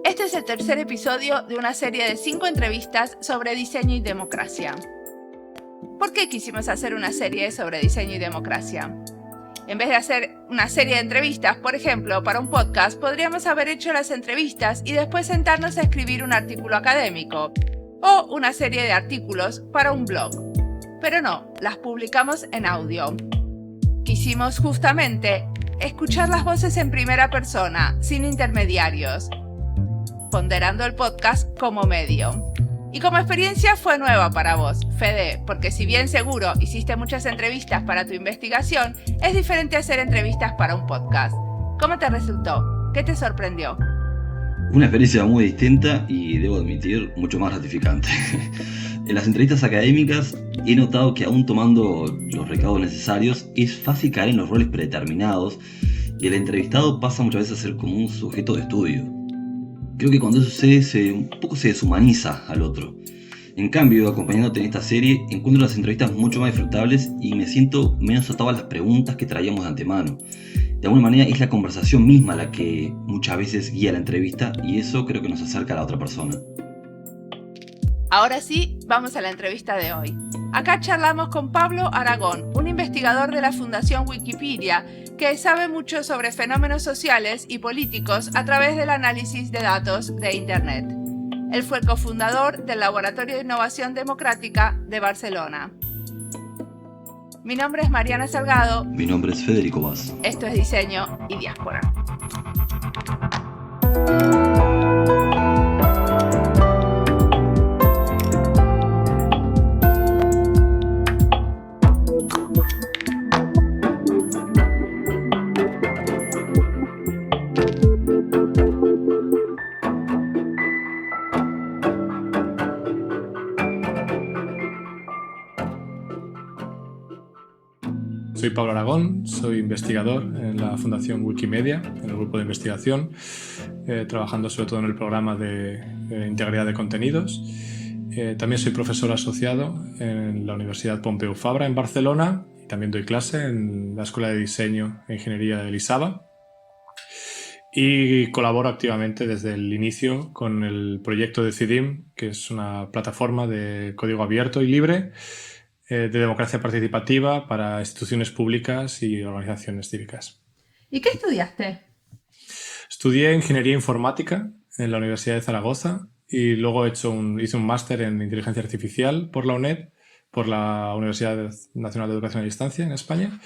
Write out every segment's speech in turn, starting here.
Este es el tercer episodio de una serie de 5 entrevistas sobre diseño y democracia. ¿Por qué quisimos hacer una serie sobre diseño y democracia? En vez de hacer una serie de entrevistas, por ejemplo, para un podcast, podríamos haber hecho las entrevistas y después sentarnos a escribir un artículo académico o una serie de artículos para un blog. Pero no, las publicamos en audio. Quisimos justamente escuchar las voces en primera persona, sin intermediarios, ponderando el podcast como medio. Y como experiencia fue nueva para vos, Fede, porque si bien seguro hiciste muchas entrevistas para tu investigación, es diferente hacer entrevistas para un podcast. ¿Cómo te resultó? ¿Qué te sorprendió? Una experiencia muy distinta y, debo admitir, mucho más gratificante. En las entrevistas académicas he notado que aún tomando los recaudos necesarios es fácil caer en los roles predeterminados y el entrevistado pasa muchas veces a ser como un sujeto de estudio. Creo que cuando eso sucede un poco se deshumaniza al otro. En cambio, acompañándote en esta serie, encuentro las entrevistas mucho más disfrutables y me siento menos atado a las preguntas que traíamos de antemano. De alguna manera es la conversación misma la que muchas veces guía la entrevista y eso creo que nos acerca a la otra persona. Ahora sí, vamos a la entrevista de hoy. Acá charlamos con Pablo Aragón, un investigador de la Fundación Wikipedia que sabe mucho sobre fenómenos sociales y políticos a través del análisis de datos de Internet. Él fue cofundador del Laboratorio de Innovación Democrática de Barcelona. Mi nombre es Mariana Salgado. Mi nombre es Federico Vaz. Esto es Diseño y Diáspora. Soy Pablo Aragón, soy investigador en la Fundación Wikimedia, en el grupo de investigación, trabajando sobre todo en el programa de integridad de contenidos. También soy profesor asociado en la Universidad Pompeu Fabra en Barcelona y también doy clase en la Escuela de Diseño e Ingeniería de l'ISABA. Y colaboro activamente desde el inicio con el proyecto Decidim, que es una plataforma de código abierto y libre de democracia participativa para instituciones públicas y organizaciones cívicas. ¿Y qué estudiaste? Estudié Ingeniería Informática en la Universidad de Zaragoza y luego hice un máster en Inteligencia Artificial por la UNED, por la Universidad Nacional de Educación a Distancia en España.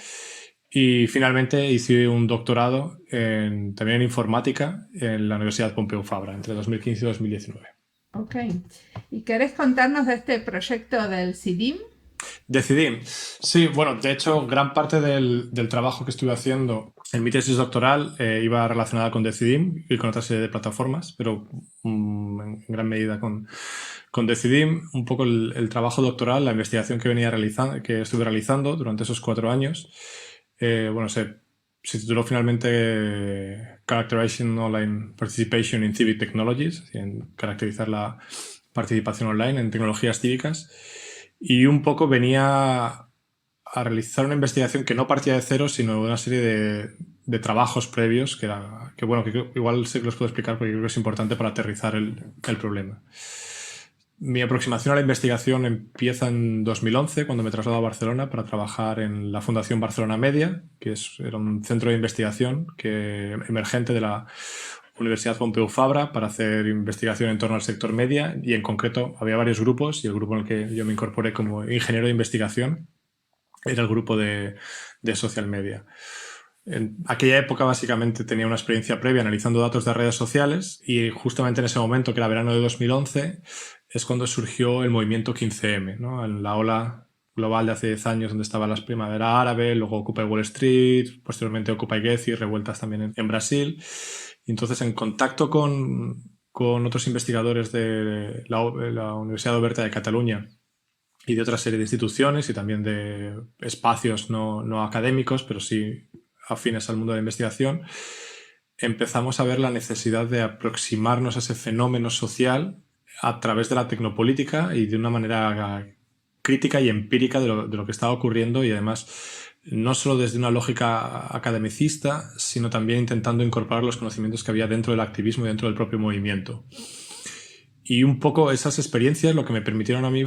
Y finalmente hice un doctorado también en Informática en la Universidad Pompeu Fabra entre 2015 y 2019. Ok. ¿Y querés contarnos de este proyecto del CIDIM? Decidim. Sí, bueno, de hecho, gran parte del trabajo que estuve haciendo en mi tesis doctoral iba relacionada con Decidim y con otra serie de plataformas, pero en gran medida con Decidim. Un poco el trabajo doctoral, la investigación que estuve realizando durante esos 4 años, se tituló finalmente Characterizing Online Participation in Civic Technologies, en caracterizar la participación online en tecnologías cívicas. Y un poco venía a realizar una investigación que no partía de cero, sino de una serie de trabajos previos que igual sé que los puedo explicar porque creo que es importante para aterrizar el problema. Mi aproximación a la investigación empieza en 2011, cuando me traslado a Barcelona para trabajar en la Fundación Barcelona Media, que era un centro de investigación emergente de la Universidad Pompeu Fabra para hacer investigación en torno al sector media, y en concreto había varios grupos y el grupo en el que yo me incorporé como ingeniero de investigación era el grupo de social media. En aquella época básicamente tenía una experiencia previa analizando datos de redes sociales y justamente en ese momento, que era verano de 2011, es cuando surgió el movimiento 15M, ¿no? En la ola global de hace 10 años donde estaba la primavera árabe, luego Occupy Wall Street, posteriormente Occupy Gezi, revueltas también en Brasil. Y entonces, en contacto con otros investigadores de la Universidad Oberta de Cataluña y de otra serie de instituciones y también de espacios no académicos, pero sí afines al mundo de la investigación, empezamos a ver la necesidad de aproximarnos a ese fenómeno social a través de la tecnopolítica y de una manera crítica y empírica de lo que estaba ocurriendo, y además no solo desde una lógica academicista, sino también intentando incorporar los conocimientos que había dentro del activismo y dentro del propio movimiento. Y un poco esas experiencias lo que me permitieron a mí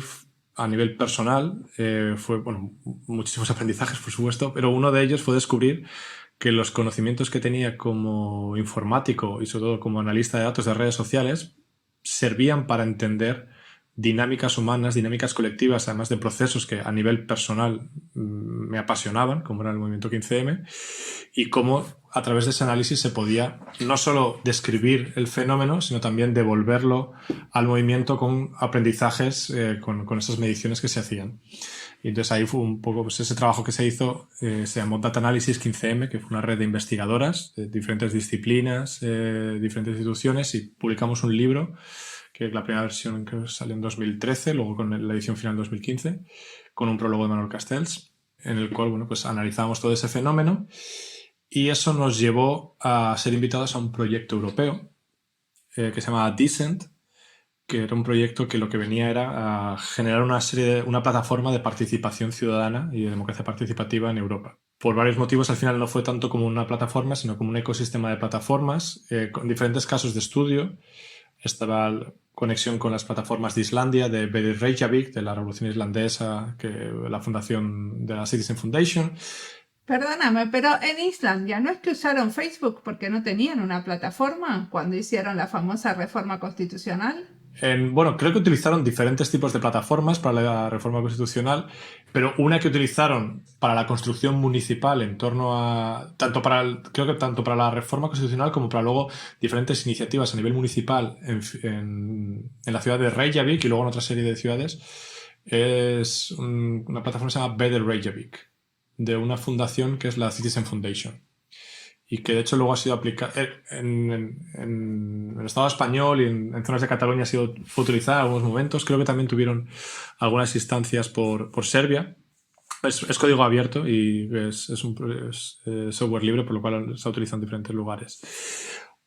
a nivel personal fue, bueno, muchísimos aprendizajes, por supuesto, pero uno de ellos fue descubrir que los conocimientos que tenía como informático y sobre todo como analista de datos de redes sociales servían para entender dinámicas humanas, dinámicas colectivas, además de procesos que a nivel personal me apasionaban, como era el movimiento 15M, y cómo a través de ese análisis se podía no solo describir el fenómeno, sino también devolverlo al movimiento con aprendizajes, con esas mediciones que se hacían. Y entonces ahí fue un poco pues ese trabajo que se hizo, se llamó Data Analysis 15M, que fue una red de investigadoras de diferentes disciplinas, diferentes instituciones, y publicamos un libro, que la primera versión que salió en 2013, luego con la edición final en 2015, con un prólogo de Manuel Castells, en el cual, bueno, pues analizamos todo ese fenómeno, y eso nos llevó a ser invitados a un proyecto europeo que se llama Decent, que era un proyecto que lo que venía era a generar una plataforma de participación ciudadana y de democracia participativa en Europa. Por varios motivos, al final no fue tanto como una plataforma, sino como un ecosistema de plataformas con diferentes casos de estudio. Estaba la conexión con las plataformas de Islandia, de Bedir Reykjavik, de la Revolución Islandesa, que la fundación de la Citizen Foundation. Perdóname, pero en Islandia, ¿no es que usaron Facebook porque no tenían una plataforma cuando hicieron la famosa reforma constitucional? Bueno, creo que utilizaron diferentes tipos de plataformas para la reforma constitucional, pero una que utilizaron para la construcción municipal en torno a... creo que tanto para la reforma constitucional como para luego diferentes iniciativas a nivel municipal en la ciudad de Reykjavik y luego en otra serie de ciudades, es una plataforma que se llama Bedir Reykjavik, de una fundación que es la Citizen Foundation, y que de hecho luego ha sido aplicada en el Estado español y en zonas de Cataluña fue utilizada en algunos momentos. Creo que también tuvieron algunas instancias por Serbia. Es código abierto y es software libre, por lo cual se utiliza en diferentes lugares.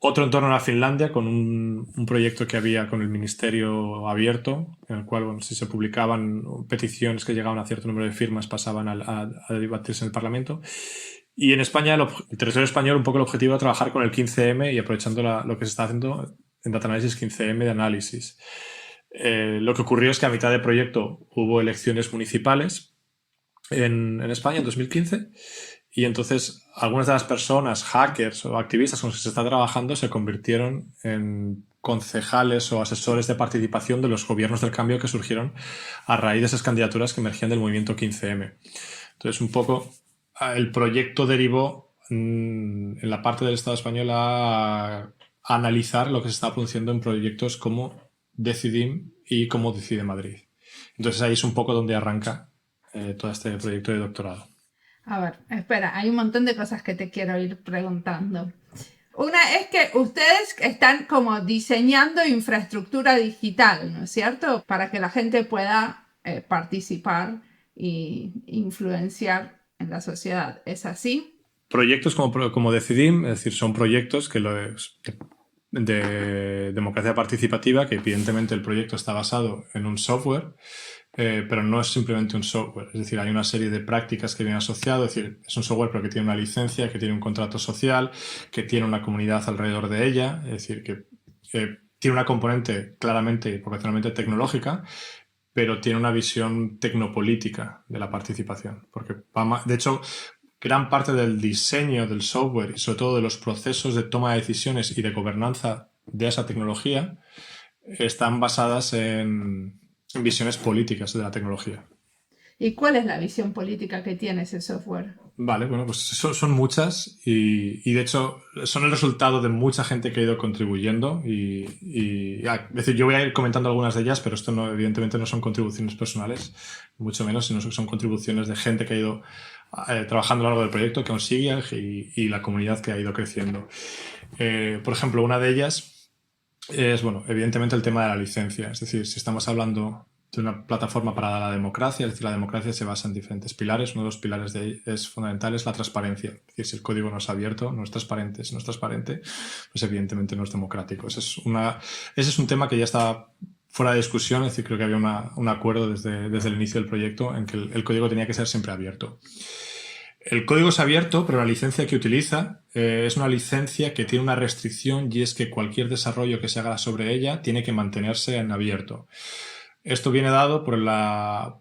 Otro en torno a Finlandia, con un proyecto que había con el Ministerio Abierto, en el cual, bueno, si se publicaban peticiones que llegaban a cierto número de firmas, pasaban a debatirse en el Parlamento. Y en España, el territorio español, un poco el objetivo era trabajar con el 15M y aprovechando lo que se está haciendo en Data Analysis 15M de análisis. Lo que ocurrió es que a mitad de proyecto hubo elecciones municipales en España en 2015, y entonces algunas de las personas, hackers o activistas con los que se está trabajando, se convirtieron en concejales o asesores de participación de los gobiernos del cambio que surgieron a raíz de esas candidaturas que emergían del movimiento 15M. Entonces, un poco el proyecto derivó en la parte del Estado español a analizar lo que se está produciendo en proyectos como Decidim y como Decide Madrid. Entonces ahí es un poco donde arranca todo este proyecto de doctorado. A ver, espera, hay un montón de cosas que te quiero ir preguntando. Una es que ustedes están como diseñando infraestructura digital, ¿no es cierto? Para que la gente pueda participar e influenciar en la sociedad. ¿Es así? Proyectos como Decidim, es decir, son proyectos de democracia participativa, que evidentemente el proyecto está basado en un software, pero no es simplemente un software. Es decir, hay una serie de prácticas que vienen asociadas. Es decir, es un software pero que tiene una licencia, que tiene un contrato social, que tiene una comunidad alrededor de ella. Es decir, que tiene una componente claramente y potencialmente tecnológica, pero tiene una visión tecnopolítica de la participación. Porque, de hecho, gran parte del diseño del software y sobre todo de los procesos de toma de decisiones y de gobernanza de esa tecnología están basadas en visiones políticas de la tecnología. ¿Y cuál es la visión política que tiene ese software? Vale, bueno, pues son muchas y de hecho son el resultado de mucha gente que ha ido contribuyendo es decir, yo voy a ir comentando algunas de ellas, pero esto evidentemente no son contribuciones personales, mucho menos, sino que son contribuciones de gente que ha ido trabajando a lo largo del proyecto, que aún sigue, y la comunidad que ha ido creciendo. Por ejemplo, una de ellas es, bueno, evidentemente el tema de la licencia. Es decir, si estamos hablando una plataforma para la democracia. Es decir, la democracia se basa en diferentes pilares. Uno de los pilares es fundamental es la transparencia. Es decir, si el código no es abierto, no es transparente. Si no es transparente, pues evidentemente no es democrático. Ese es un tema que ya está fuera de discusión. Es decir, creo que había un acuerdo desde el inicio del proyecto en que el código tenía que ser siempre abierto. El código es abierto, pero la licencia que utiliza es una licencia que tiene una restricción, y es que cualquier desarrollo que se haga sobre ella tiene que mantenerse en abierto. Esto viene dado por la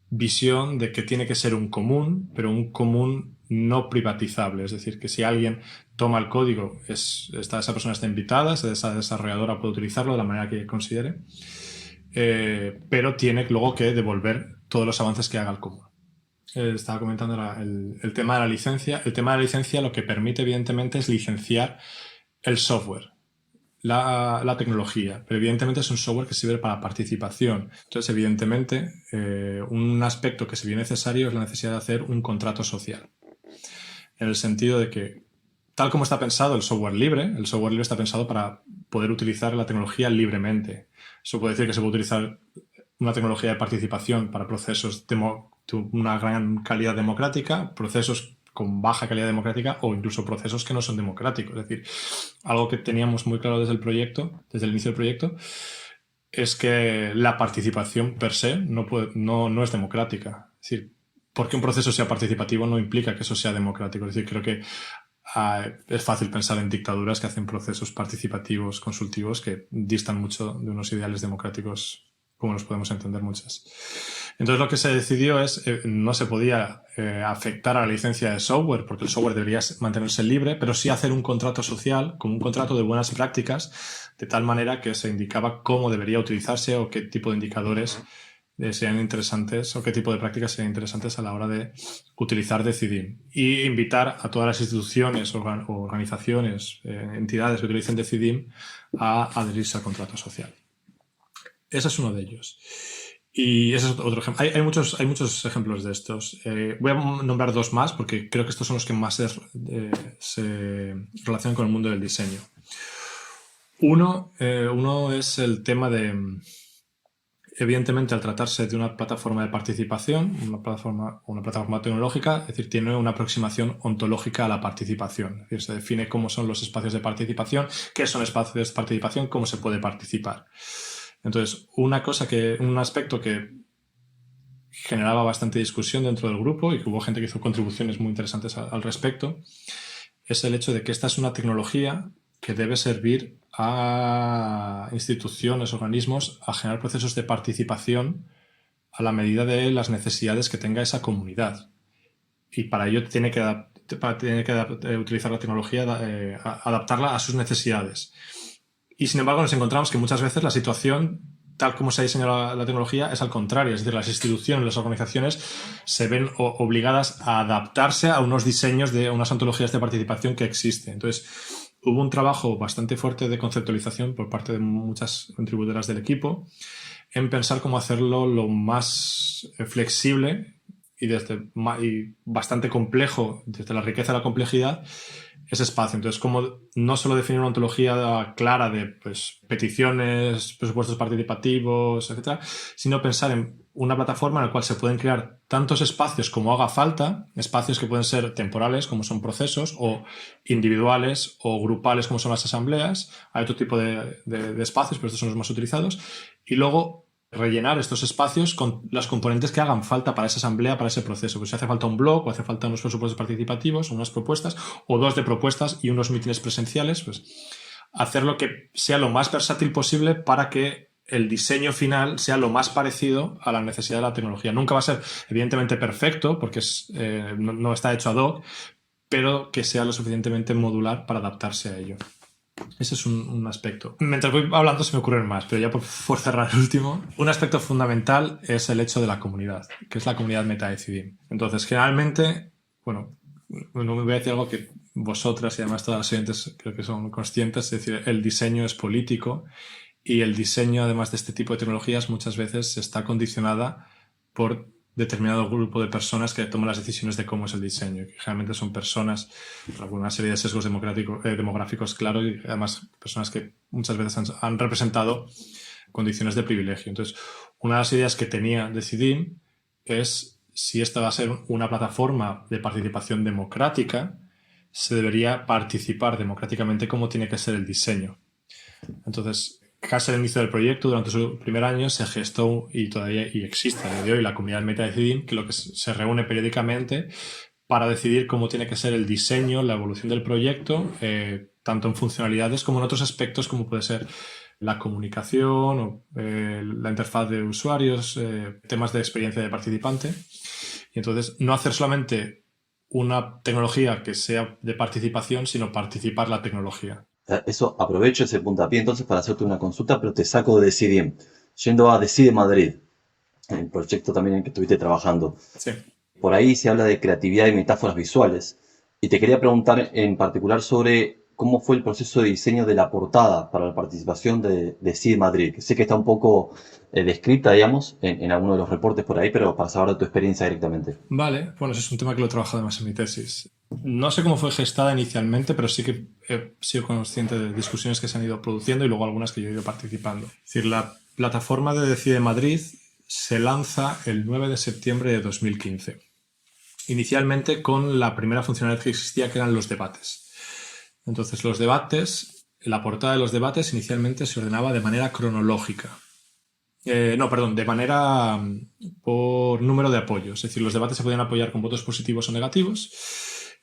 visión de que tiene que ser un común, pero un común no privatizable. Es decir, que si alguien toma el código, esa persona está invitada, esa desarrolladora puede utilizarlo de la manera que considere, pero tiene luego que devolver todos los avances que haga el común. Estaba comentando el tema de la licencia. El tema de la licencia lo que permite, evidentemente, es licenciar el software, la tecnología, pero evidentemente es un software que sirve para participación. Entonces, evidentemente, un aspecto que se ve necesario es la necesidad de hacer un contrato social. En el sentido de que, tal como está pensado el software libre está pensado para poder utilizar la tecnología libremente. Eso puede decir que se puede utilizar una tecnología de participación para procesos de una gran calidad democrática, procesos con baja calidad democrática o incluso procesos que no son democráticos. Es decir, algo que teníamos muy claro desde el inicio del proyecto, es que la participación per se no es democrática. Es decir, porque un proceso sea participativo no implica que eso sea democrático. Es decir, creo que es fácil pensar en dictaduras que hacen procesos participativos, consultivos, que distan mucho de unos ideales democráticos como los podemos entender muchas. Entonces lo que se decidió es, no se podía afectar a la licencia de software, porque el software debería mantenerse libre, pero sí hacer un contrato social, como un contrato de buenas prácticas, de tal manera que se indicaba cómo debería utilizarse o qué tipo de indicadores serían interesantes o qué tipo de prácticas serían interesantes a la hora de utilizar Decidim. Y invitar a todas las instituciones, organizaciones, entidades que utilicen Decidim a adherirse al contrato social. Ese es uno de ellos. Y ese es otro ejemplo. Hay muchos ejemplos de estos. Voy a nombrar dos más porque creo que estos son los que más se relacionan con el mundo del diseño. Uno es el tema de, evidentemente, al tratarse de una plataforma de participación, una plataforma tecnológica, es decir, tiene una aproximación ontológica a la participación. Es decir, se define cómo son los espacios de participación, qué son espacios de participación, cómo se puede participar. Entonces, un aspecto que generaba bastante discusión dentro del grupo y que hubo gente que hizo contribuciones muy interesantes al respecto, es el hecho de que esta es una tecnología que debe servir a instituciones, organismos, a generar procesos de participación a la medida de las necesidades que tenga esa comunidad. Y para ello tiene que utilizar la tecnología, adaptarla a sus necesidades. Y sin embargo nos encontramos que muchas veces la situación, tal como se ha diseñado la tecnología, es al contrario. Es decir, las instituciones, las organizaciones se ven obligadas a adaptarse a unos diseños de unas ontologías de participación que existen. Entonces, hubo un trabajo bastante fuerte de conceptualización por parte de muchas contribuidoras del equipo en pensar cómo hacerlo lo más flexible y bastante complejo, desde la riqueza a la complejidad, ese espacio. Entonces, como no solo definir una ontología clara de peticiones, presupuestos participativos, etcétera, sino pensar en una plataforma en la cual se pueden crear tantos espacios como haga falta, espacios que pueden ser temporales, como son procesos, o individuales o grupales, como son las asambleas. Hay otro tipo de espacios, pero estos son los más utilizados. Y luego rellenar estos espacios con las componentes que hagan falta para esa asamblea, para ese proceso. Pues si hace falta un blog, o hace falta unos presupuestos participativos, unas propuestas, o dos de propuestas y unos mítines presenciales, pues hacerlo que sea lo más versátil posible para que el diseño final sea lo más parecido a la necesidad de la tecnología. Nunca va a ser, evidentemente, perfecto, porque no está hecho ad hoc, pero que sea lo suficientemente modular para adaptarse a ello. Ese es un aspecto. Mientras voy hablando se me ocurren más, pero ya por cerrar el último. Un aspecto fundamental es el hecho de la comunidad, que es la comunidad MetaDecidim. Entonces, generalmente, no me voy a decir algo que vosotras y además todas las oyentes creo que son conscientes, es decir, el diseño es político y el diseño, además de este tipo de tecnologías, muchas veces está condicionada por determinado grupo de personas que toman las decisiones de cómo es el diseño, que generalmente son personas con una serie de sesgos demográficos claros y además personas que muchas veces han representado condiciones de privilegio. Entonces, una de las ideas que tenía Decidim es, si esta va a ser una plataforma de participación democrática, se debería participar democráticamente como tiene que ser el diseño. Entonces, casi al inicio del proyecto, durante su primer año, se gestó y todavía existe a día de hoy la comunidad Meta Decidim, que lo que se reúne periódicamente para decidir cómo tiene que ser el diseño, la evolución del proyecto, tanto en funcionalidades como en otros aspectos, como puede ser la comunicación o la interfaz de usuarios, temas de experiencia de participante. Y entonces, no hacer solamente una tecnología que sea de participación, sino participar la tecnología. Eso, aprovecho ese puntapié entonces para hacerte una consulta, pero te saco de Decidim. Yendo a Decide Madrid, el proyecto también en el que estuviste trabajando. Sí. Por ahí se habla de creatividad y metáforas visuales. Y te quería preguntar en particular sobre cómo fue el proceso de diseño de la portada para la participación de Decide Madrid. Sé que está un poco descrita, digamos, en alguno de los reportes por ahí, pero para saber de tu experiencia directamente. Vale, bueno, ese es un tema que lo he trabajado además en mi tesis. No sé cómo fue gestada inicialmente, pero sí que he sido consciente de discusiones que se han ido produciendo y luego algunas que yo he ido participando. Es decir, la plataforma de Decide Madrid se lanza el 9 de septiembre de 2015. Inicialmente con la primera funcionalidad que existía, que eran los debates. Entonces, los debates, la portada de los debates inicialmente se ordenaba de manera cronológica. De manera por número de apoyos. Es decir, los debates se podían apoyar con votos positivos o negativos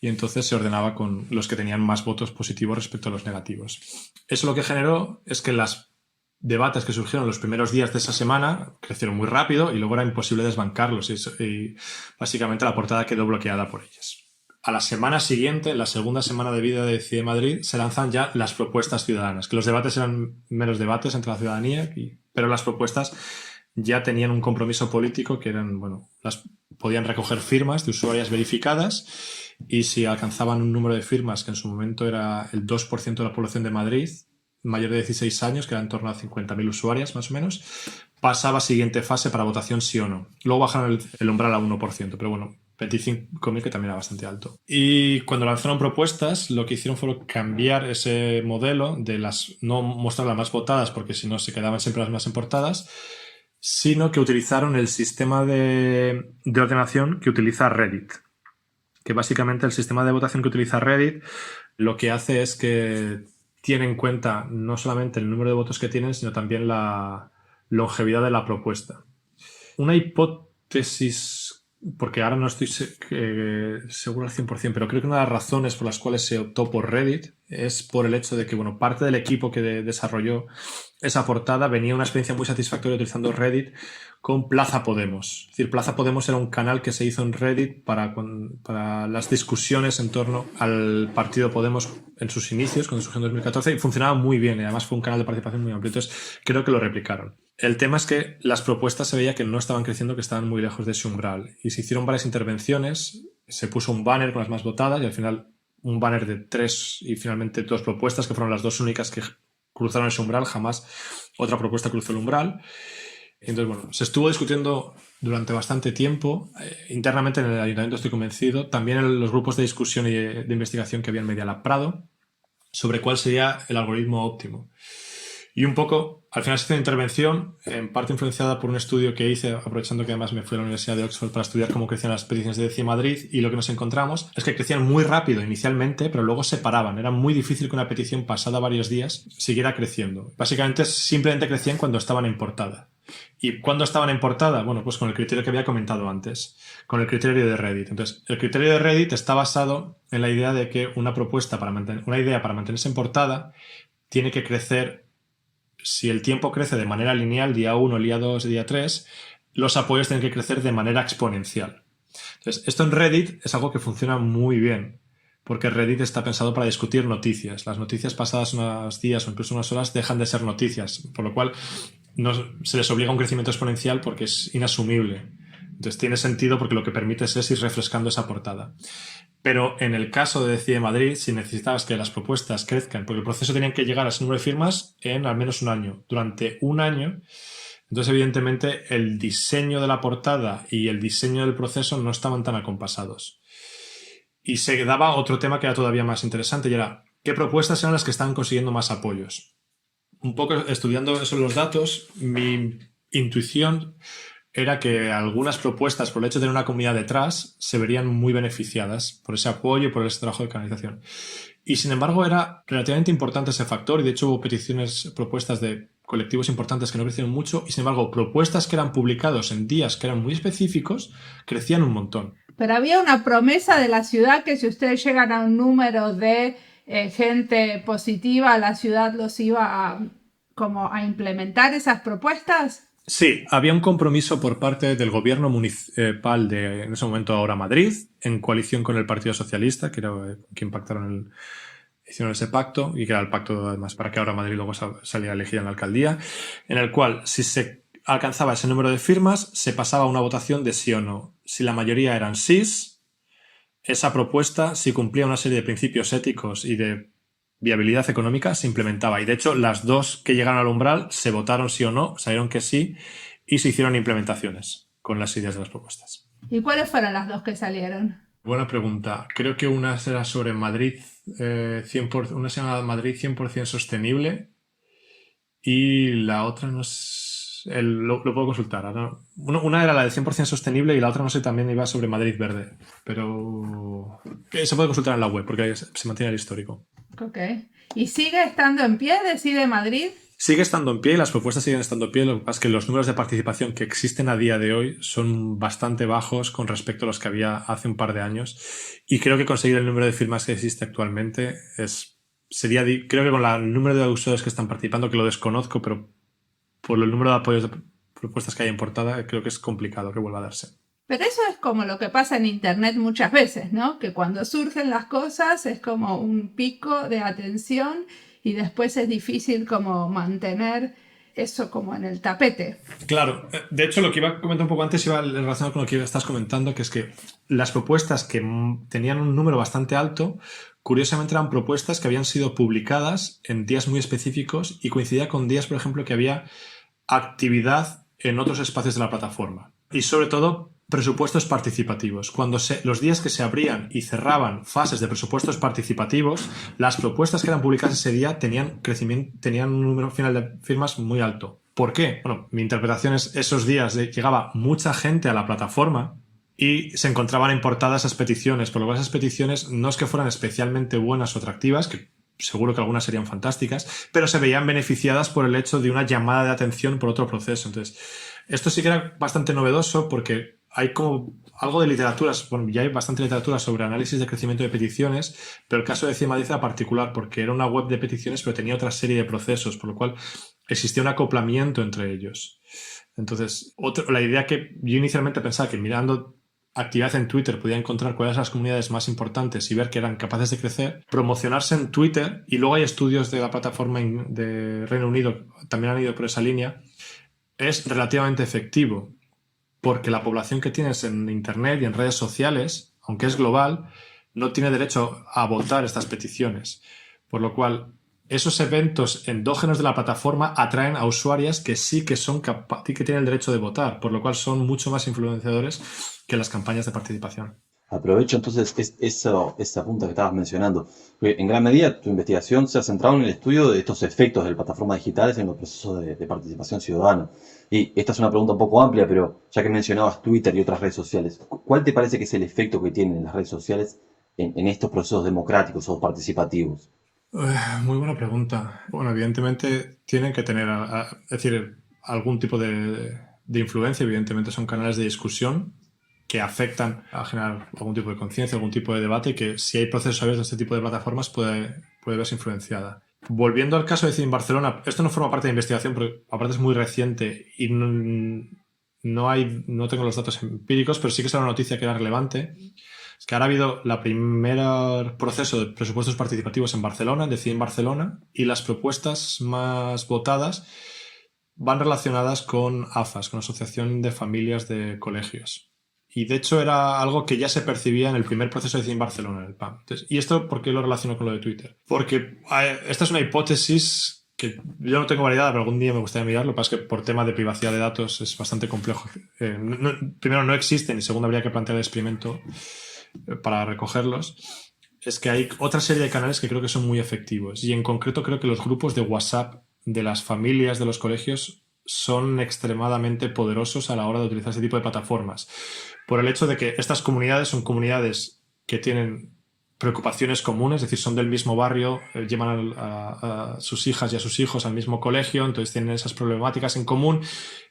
y entonces se ordenaba con los que tenían más votos positivos respecto a los negativos. Eso lo que generó es que las debates que surgieron los primeros días de esa semana crecieron muy rápido y luego era imposible desbancarlos y básicamente la portada quedó bloqueada por ellas. A la semana siguiente, la segunda semana de vida de Decide Madrid, se lanzan ya las propuestas ciudadanas, que los debates eran meros debates entre la ciudadanía, pero las propuestas ya tenían un compromiso político que eran, podían recoger firmas de usuarias verificadas y si alcanzaban un número de firmas que en su momento era el 2% de la población de Madrid, mayor de 16 años, que era en torno a 50.000 usuarias más o menos, pasaba a siguiente fase para votación sí o no. Luego bajaron el umbral a 1%, pero bueno, 25.000 que también era bastante alto. Y cuando lanzaron propuestas, lo que hicieron fue cambiar ese modelo de no mostrar las más votadas porque si no se quedaban siempre las más en portadas, sino que utilizaron el sistema de ordenación que utiliza Reddit. Que básicamente el sistema de votación que utiliza Reddit lo que hace es que tiene en cuenta no solamente el número de votos que tienen, sino también la longevidad de la propuesta. Una hipótesis, porque ahora no estoy seguro al 100%, pero creo que una de las razones por las cuales se optó por Reddit es por el hecho de que, parte del equipo que desarrolló esa portada venía una experiencia muy satisfactoria utilizando Reddit con Plaza Podemos. Es decir, Plaza Podemos era un canal que se hizo en Reddit para las discusiones en torno al partido Podemos en sus inicios, cuando surgió en 2014, y funcionaba muy bien, y además fue un canal de participación muy amplio. Entonces, creo que lo replicaron. El tema es que las propuestas se veía que no estaban creciendo, que estaban muy lejos de ese umbral. Y se hicieron varias intervenciones, se puso un banner con las más votadas y al final un banner de 3 y finalmente 2 propuestas, que fueron las 2 únicas que cruzaron ese umbral. Jamás otra propuesta cruzó el umbral. Entonces, se estuvo discutiendo durante bastante tiempo. Internamente en el ayuntamiento estoy convencido, también en los grupos de discusión y de investigación que había en Medialab Prado, sobre cuál sería el algoritmo óptimo. Y un poco, al final se hizo una intervención, en parte influenciada por un estudio que hice, aprovechando que además me fui a la Universidad de Oxford para estudiar cómo crecían las peticiones de Decide Madrid, y lo que nos encontramos es que crecían muy rápido inicialmente, pero luego se paraban. Era muy difícil que una petición pasada varios días siguiera creciendo. Básicamente simplemente crecían cuando estaban en portada. ¿Y cuándo estaban en portada? Pues con el criterio que había comentado antes, con el criterio de Reddit. Entonces, el criterio de Reddit está basado en la idea de que una idea para mantenerse en portada tiene que crecer. Si el tiempo crece de manera lineal, día 1, día 2, día 3, los apoyos tienen que crecer de manera exponencial. Entonces, esto en Reddit es algo que funciona muy bien, porque Reddit está pensado para discutir noticias. Las noticias pasadas unos días o incluso unas horas dejan de ser noticias, por lo cual no se les obliga a un crecimiento exponencial porque es inasumible. Entonces tiene sentido porque lo que permite es ir refrescando esa portada. Pero en el caso de Decide Madrid, si necesitabas que las propuestas crezcan, porque el proceso tenía que llegar a ese número de firmas en al menos un año. Durante un año, entonces evidentemente el diseño de la portada y el diseño del proceso no estaban tan acompasados. Y se daba otro tema que era todavía más interesante y era ¿qué propuestas eran las que estaban consiguiendo más apoyos? un poco estudiando esos los datos, mi intuición era que algunas propuestas, por el hecho de tener una comunidad detrás, se verían muy beneficiadas por ese apoyo y por ese trabajo de canalización. Y sin embargo era relativamente importante ese factor, y de hecho hubo peticiones, propuestas de colectivos importantes que no crecieron mucho, y sin embargo propuestas que eran publicados en días que eran muy específicos crecían un montón. Pero había una promesa de la ciudad que si ustedes llegan a un número de gente positiva, la ciudad los iba a implementar esas propuestas. Sí, había un compromiso por parte del gobierno municipal de, en ese momento ahora Madrid, en coalición con el Partido Socialista, que era quien hicieron ese pacto, y que era el pacto además para que ahora Madrid luego saliera elegida en la alcaldía, en el cual si se alcanzaba ese número de firmas, se pasaba a una votación de sí o no. Si la mayoría eran sís, esa propuesta, si cumplía una serie de principios éticos y de viabilidad económica, se implementaba. Y de hecho, las dos que llegaron al umbral se votaron sí o no, salieron que sí, y se hicieron implementaciones con las ideas de las propuestas. ¿Y cuáles fueron las dos que salieron? Buena pregunta. Creo que una era sobre Madrid, 100%, una se llama Madrid 100% sostenible, y la otra no sé, lo puedo consultar. ¿No? Una era la del 100% sostenible y la otra no sé, también iba sobre Madrid verde, pero se puede consultar en la web porque se mantiene el histórico. Ok. ¿Y sigue estando en pie, Decide Madrid? Sigue estando en pie y las propuestas siguen estando en pie. Lo que pasa es que los números de participación que existen a día de hoy son bastante bajos con respecto a los que había hace un par de años. Y creo que conseguir el número de firmas que existe actualmente creo que con el número de usuarios que están participando, que lo desconozco, pero por el número de apoyos de propuestas que hay en portada, creo que es complicado que vuelva a darse. Pero eso es como lo que pasa en Internet muchas veces, ¿no? Que cuando surgen las cosas es como un pico de atención y después es difícil como mantener eso como en el tapete. Claro, de hecho lo que iba a comentar un poco antes iba relacionado con lo que estás comentando, que es que las propuestas que tenían un número bastante alto, curiosamente eran propuestas que habían sido publicadas en días muy específicos y coincidía con días, por ejemplo, que había actividad en otros espacios de la plataforma. Y sobre todo presupuestos participativos. Cuando los días que se abrían y cerraban fases de presupuestos participativos, las propuestas que eran publicadas ese día tenían un número final de firmas muy alto. ¿Por qué? Bueno, mi interpretación es esos días llegaba mucha gente a la plataforma y se encontraban en portada esas peticiones, por lo cual esas peticiones no es que fueran especialmente buenas o atractivas, que seguro que algunas serían fantásticas, pero se veían beneficiadas por el hecho de una llamada de atención por otro proceso. Entonces, esto sí que era bastante novedoso porque hay como algo de literaturas, bueno, ya hay bastante literatura sobre análisis de crecimiento de peticiones, pero el caso de Decide Madrid era particular porque era una web de peticiones, pero tenía otra serie de procesos, por lo cual existía un acoplamiento entre ellos. Entonces, la idea que yo inicialmente pensaba que mirando actividad en Twitter podía encontrar cuáles eran las comunidades más importantes y ver que eran capaces de crecer, promocionarse en Twitter, y luego hay estudios de la plataforma de Reino Unido, también han ido por esa línea, es relativamente efectivo, porque la población que tienes en Internet y en redes sociales, aunque es global, no tiene derecho a votar estas peticiones. Por lo cual, esos eventos endógenos de la plataforma atraen a usuarias que sí que que tienen el derecho de votar, por lo cual son mucho más influenciadores que las campañas de participación. Aprovecho entonces esa punta que estabas mencionando. Porque en gran medida tu investigación se ha centrado en el estudio de estos efectos de plataformas digitales en los procesos de participación ciudadana. Y esta es una pregunta un poco amplia, pero ya que mencionabas Twitter y otras redes sociales, ¿cuál te parece que es el efecto que tienen las redes sociales en estos procesos democráticos o participativos? Muy buena pregunta. Bueno, evidentemente tienen que tener, es decir, algún tipo de influencia. Evidentemente son canales de discusión que afectan a generar algún tipo de conciencia, algún tipo de debate, y que si hay procesos abiertos de este tipo de plataformas puede verse influenciada. Volviendo al caso de Decide en Barcelona, esto no forma parte de investigación, porque aparte es muy reciente y no tengo los datos empíricos, pero sí que es una noticia que era relevante. Es que ahora ha habido el primer proceso de presupuestos participativos en Barcelona, Decide en Barcelona, y las propuestas más votadas van relacionadas con AFAS, con la Asociación de Familias de Colegios. Y de hecho era algo que ya se percibía en el primer proceso de Decide en Barcelona, en el PAM. Entonces, ¿y esto por qué lo relaciono con lo de Twitter? Porque esta es una hipótesis que yo no tengo validada, pero algún día me gustaría mirarlo. Lo que pasa es que por tema de privacidad de datos es bastante complejo. Primero, no existen, y segundo, habría que plantear el experimento para recogerlos. Es que hay otra serie de canales que creo que son muy efectivos, y en concreto creo que los grupos de WhatsApp de las familias de los colegios son extremadamente poderosos a la hora de utilizar ese tipo de plataformas. Por el hecho de que estas comunidades son comunidades que tienen preocupaciones comunes, es decir, son del mismo barrio, llevan a sus hijas y a sus hijos al mismo colegio, entonces tienen esas problemáticas en común,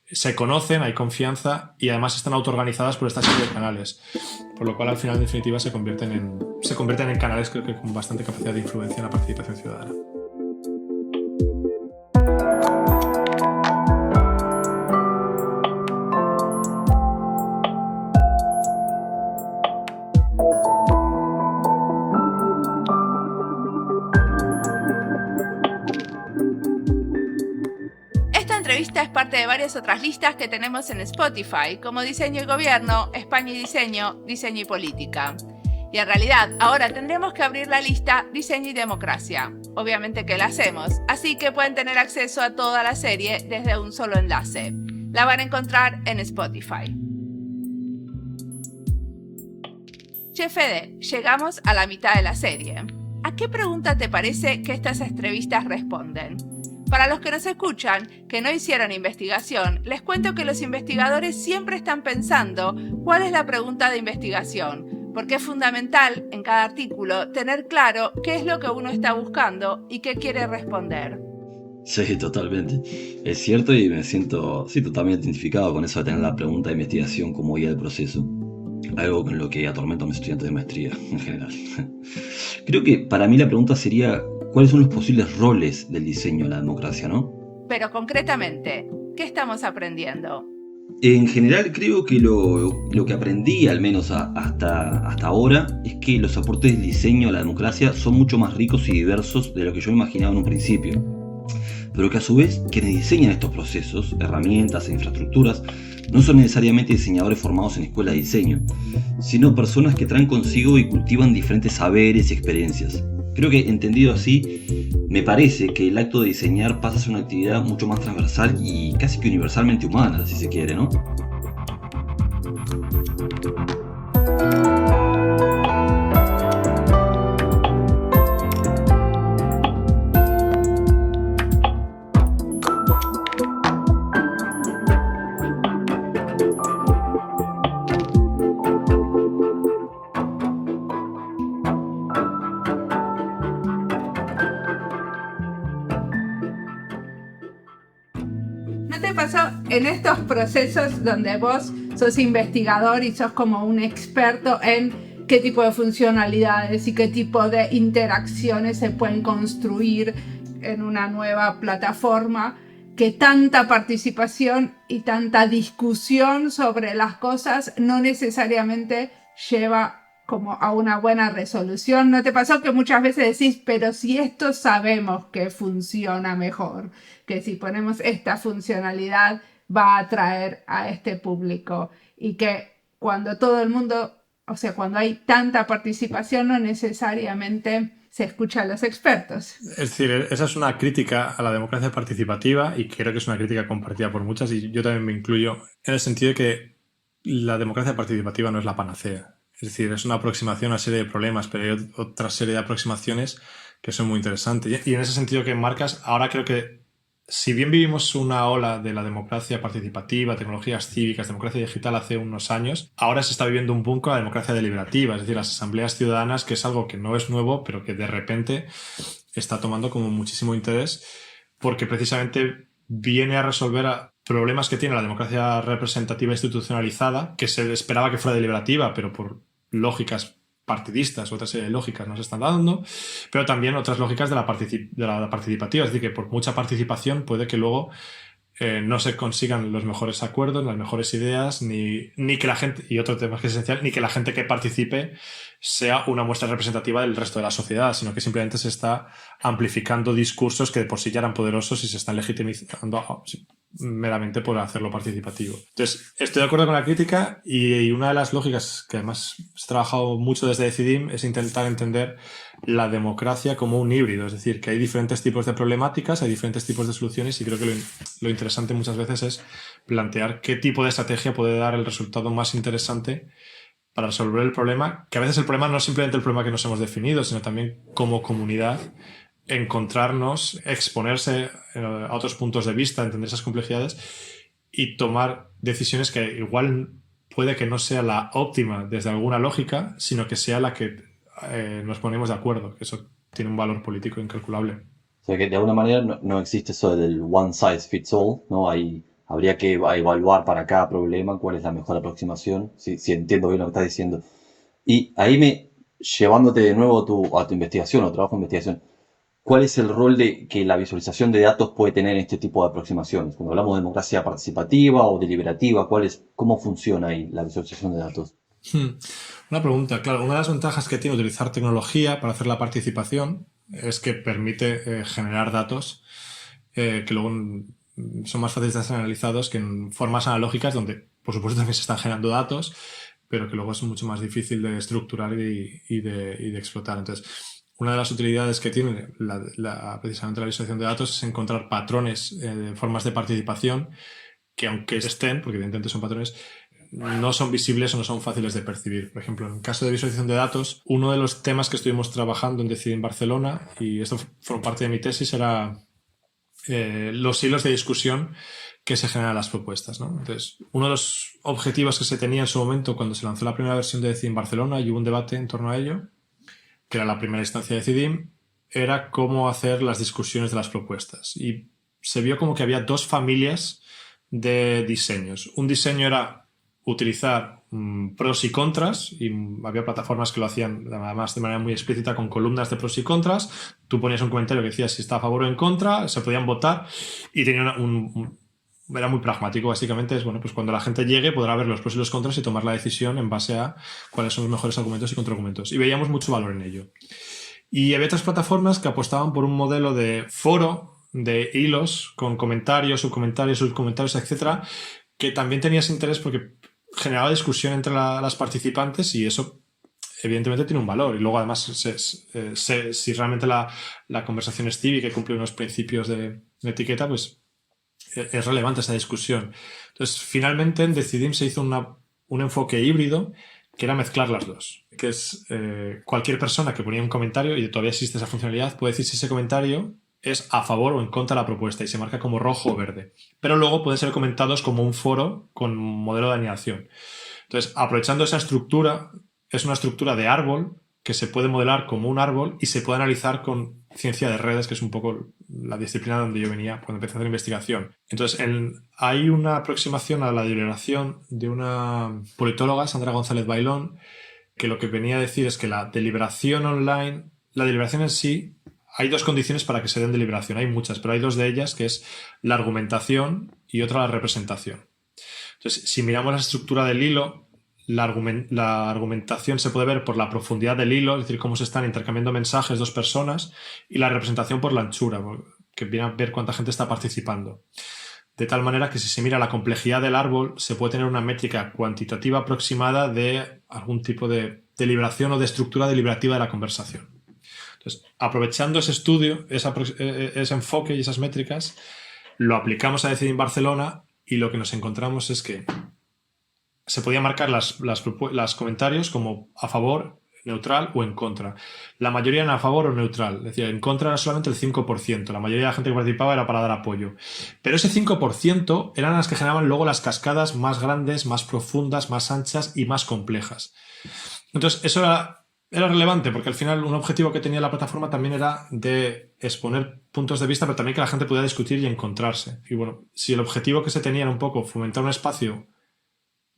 se conocen, hay confianza y además están autoorganizadas por esta serie de canales, por lo cual al final en definitiva se convierten en canales, creo que con bastante capacidad de influencia en la participación ciudadana. Esta es parte de varias otras listas que tenemos en Spotify, como Diseño y Gobierno, España y Diseño, Diseño y Política. Y en realidad, ahora tendremos que abrir la lista Diseño y Democracia. Obviamente que la hacemos, así que pueden tener acceso a toda la serie desde un solo enlace. La van a encontrar en Spotify. Che Fede, llegamos a la mitad de la serie. ¿A qué pregunta te parece que estas entrevistas responden? Para los que nos escuchan, que no hicieron investigación, les cuento que los investigadores siempre están pensando cuál es la pregunta de investigación, porque es fundamental en cada artículo tener claro qué es lo que uno está buscando y qué quiere responder. Sí, totalmente. Es cierto y me siento totalmente identificado con eso de tener la pregunta de investigación como guía del proceso. Algo con lo que atormento a mis estudiantes de maestría en general. Creo que para mí la pregunta sería: ¿cuáles son los posibles roles del diseño en la democracia, no? Pero concretamente, ¿qué estamos aprendiendo? En general creo que lo que aprendí, al menos hasta ahora, es que los aportes del diseño a la democracia son mucho más ricos y diversos de lo que yo imaginaba en un principio. Pero que a su vez quienes diseñan estos procesos, herramientas e infraestructuras, no son necesariamente diseñadores formados en escuela de diseño, sino personas que traen consigo y cultivan diferentes saberes y experiencias. Creo que, entendido así, me parece que el acto de diseñar pasa a ser una actividad mucho más transversal y casi que universalmente humana, si se quiere, ¿no? ¿No te pasó en estos procesos donde vos sos investigador y sos como un experto en qué tipo de funcionalidades y qué tipo de interacciones se pueden construir en una nueva plataforma, que tanta participación y tanta discusión sobre las cosas no necesariamente lleva como a una buena resolución? ¿No te pasó que muchas veces decís, pero si esto sabemos que funciona mejor, que si ponemos esta funcionalidad va a atraer a este público, y que cuando todo el mundo, o sea, cuando hay tanta participación no necesariamente se escucha a los expertos? Es decir, esa es una crítica a la democracia participativa y creo que es una crítica compartida por muchas, y yo también me incluyo en el sentido de que la democracia participativa no es la panacea. Es decir, es una aproximación a una serie de problemas, pero hay otra serie de aproximaciones que son muy interesantes. Y en ese sentido que marcas, ahora creo que si bien vivimos una ola de la democracia participativa, tecnologías cívicas, democracia digital hace unos años, ahora se está viviendo un boom con la democracia deliberativa, es decir, las asambleas ciudadanas, que es algo que no es nuevo, pero que de repente está tomando como muchísimo interés, porque precisamente viene a resolver problemas que tiene la democracia representativa institucionalizada, que se esperaba que fuera deliberativa, pero por lógicas partidistas, otra serie de lógicas nos están dando, pero también otras lógicas de la participativa, es decir, que por mucha participación puede que luego no se consigan los mejores acuerdos, las mejores ideas, ni que la gente, y otro tema que es esencial, ni que la gente que participe sea una muestra representativa del resto de la sociedad, sino que simplemente se está amplificando discursos que de por sí ya eran poderosos y se están legitimizando meramente por hacerlo participativo. Entonces, estoy de acuerdo con la crítica, y una de las lógicas que además he trabajado mucho desde Decidim es intentar entender la democracia como un híbrido, es decir, que hay diferentes tipos de problemáticas, hay diferentes tipos de soluciones, y creo que lo interesante muchas veces es plantear qué tipo de estrategia puede dar el resultado más interesante para resolver el problema, que a veces el problema no es simplemente el problema que nos hemos definido, sino también como comunidad encontrarnos, exponerse a otros puntos de vista, entender esas complejidades y tomar decisiones que igual puede que no sea la óptima desde alguna lógica, sino que sea la que nos ponemos de acuerdo. Eso tiene un valor político incalculable. O sea que de alguna manera no existe eso del one size fits all, ¿no? Habría que evaluar para cada problema cuál es la mejor aproximación, si entiendo bien lo que estás diciendo. Y ahí llevándote de nuevo a tu investigación o trabajo de investigación, ¿cuál es el rol que la visualización de datos puede tener en este tipo de aproximaciones? Cuando hablamos de democracia participativa o deliberativa, ¿cómo funciona ahí la visualización de datos? Una pregunta, claro, una de las ventajas que tiene utilizar tecnología para hacer la participación es que permite generar datos que luego son más fáciles de ser analizados que en formas analógicas donde, por supuesto, también se están generando datos, pero que luego es mucho más difícil de estructurar y de explotar. Entonces, una de las utilidades que tiene precisamente la visualización de datos es encontrar patrones, formas de participación que, aunque estén, porque evidentemente son patrones, no son visibles o no son fáciles de percibir. Por ejemplo, en el caso de visualización de datos, uno de los temas que estuvimos trabajando en Decidim Barcelona, y esto formó parte de mi tesis, era los hilos de discusión que se generan las propuestas, ¿no? Entonces, uno de los objetivos que se tenía en su momento cuando se lanzó la primera versión de Decidim Barcelona y hubo un debate en torno a ello, que era la primera instancia de Decidim, era cómo hacer las discusiones de las propuestas. Y se vio como que había dos familias de diseños. Un diseño era utilizar pros y contras, y había plataformas que lo hacían además de manera muy explícita con columnas de pros y contras. Tú ponías un comentario que decía si está a favor o en contra, se podían votar y tenía era muy pragmático. Básicamente es, bueno, pues cuando la gente llegue podrá ver los pros y los contras y tomar la decisión en base a cuáles son los mejores argumentos y contraargumentos. Y veíamos mucho valor en ello. Y había otras plataformas que apostaban por un modelo de foro, de hilos, con comentarios, subcomentarios, etcétera, que también tenía ese interés porque generaba discusión entre las participantes y eso evidentemente tiene un valor. Y luego además si realmente la conversación es cívica y cumple unos principios de etiqueta, pues es relevante esa discusión. Entonces, finalmente en Decidim se hizo un enfoque híbrido que era mezclar las dos. Que es cualquier persona que ponía un comentario, y todavía existe esa funcionalidad, puede decir si ese comentario es a favor o en contra de la propuesta y se marca como rojo o verde. Pero luego pueden ser comentados como un foro con modelo de anidación. Entonces, aprovechando esa estructura, es una estructura de árbol que se puede modelar como un árbol y se puede analizar con ciencia de redes, que es un poco la disciplina donde yo venía cuando empecé a hacer investigación. Entonces, hay una aproximación a la deliberación de una politóloga, Sandra González Bailón, que lo que venía a decir es que la deliberación online, la deliberación en sí, hay dos condiciones para que se den deliberación. Hay muchas, pero hay dos de ellas, que es la argumentación y otra la representación. Entonces, si miramos la estructura del hilo, la argumentación se puede ver por la profundidad del hilo, es decir, cómo se están intercambiando mensajes dos personas, y la representación por la anchura, que viene a ver cuánta gente está participando. De tal manera que si se mira la complejidad del árbol, se puede tener una métrica cuantitativa aproximada de algún tipo de deliberación o de estructura deliberativa de la conversación. Entonces, aprovechando ese estudio, ese enfoque y esas métricas, lo aplicamos a Decidim Barcelona y lo que nos encontramos es que se podían marcar las comentarios como a favor, neutral o en contra. La mayoría eran a favor o neutral, es decir, en contra era solamente el 5%. La mayoría de la gente que participaba era para dar apoyo. Pero ese 5% eran las que generaban luego las cascadas más grandes, más profundas, más anchas y más complejas. Entonces, eso era relevante porque al final un objetivo que tenía la plataforma también era de exponer puntos de vista, pero también que la gente pudiera discutir y encontrarse. Y bueno, si el objetivo que se tenía era un poco fomentar un espacio